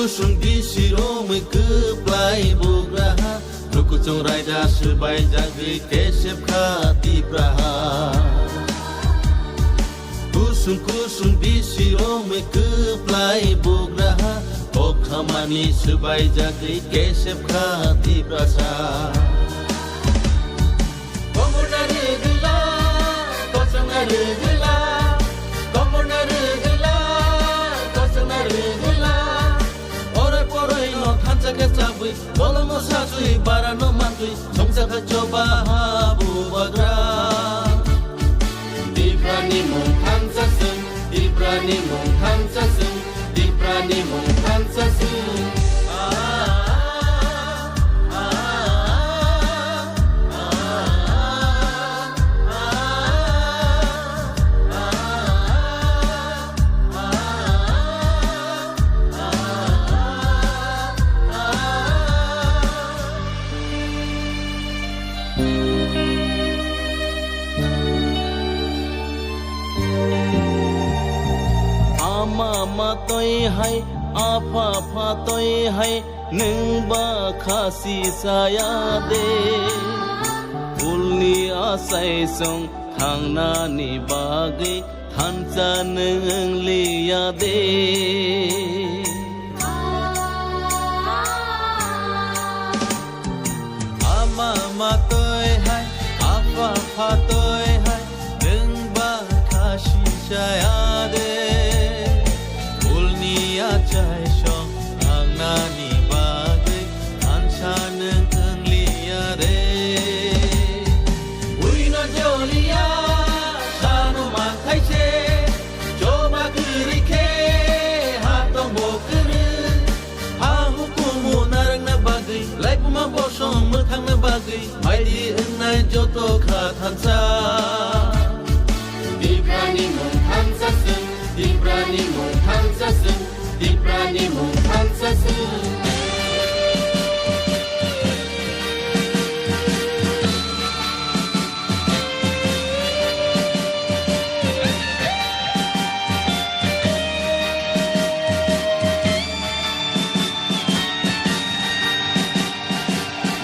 kusung di siro me ke plai bugraha Luku cong raida sebai jagri kesep khati praha Kusung di siro me ke plai bugraha Okhamani sebai jagri kesep khati prasa Komuna regla kosong regla Komuna regla kosong regla Ore poroi no khancha ke chabui bolomo sajui barano mantui songsa kha choba habu bagra Diprani mong khancha sung Diprani mong khancha sung Diprani mong khancha sung Mama toy hai apa toy hai nung ba khasi saya de ulni asai song thangna ni bagi thancha nung liya de mama toy hai apa toy hai nung ba khasi saya de Chai shong ang nani bagay anshan ng liya re Uy na joliya sano makay che Joba kirike hatong bokere Hahukumu narang na bagay Like bumabosong mukhang na bagay May di unay joto kathansa Di prani mong hansa sung Di prani mong hansa sung Diprani mong khancha sung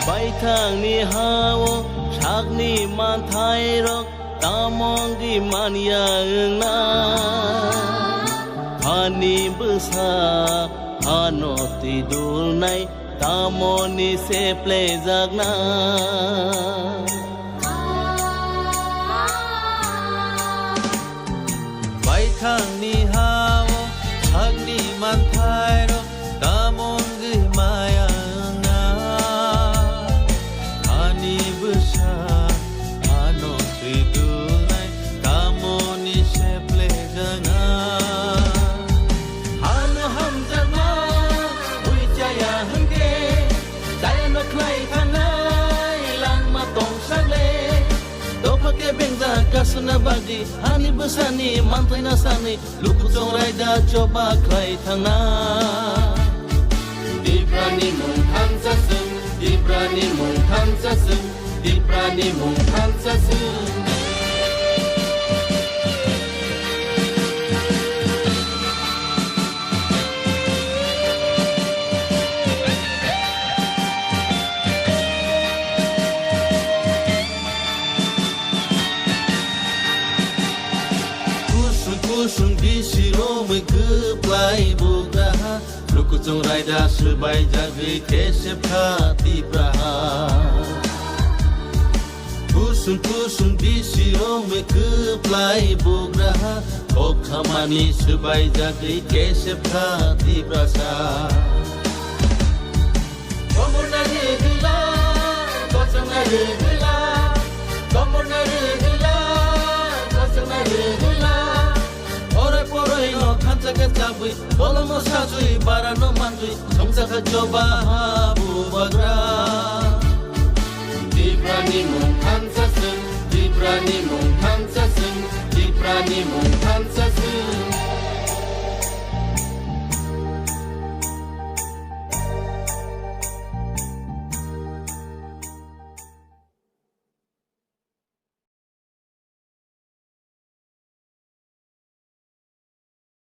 Bai thang ni hawo thak ni man thai rok tamong gi man yang na Hani besar hano tidur nai tamoni se plezagna Bai thang ni hao thak ni man thai ro tamong gi maya na Hani besar hano tidur nai tamoni se plezagna Kasana bagi hani besani mantai nasani luku cong raida coba klai thangna Diprani mong khancha sung Diprani mong khancha sung Diprani mong khancha sung Kusung di siro me ke plai bugraha Luku cong raida sebai jagri kesep khati praha Kusung di siro me ke plai bugraha Okhamani sebai jagri kesep khati prasa Komuna regla kosong regla Komuna regla kosong regla Poroi no khancha ke chabui bolomo sajui barano mantui songsa kha choba habu bagra Diprani mong khancha sung Diprani mong khancha sung Diprani mong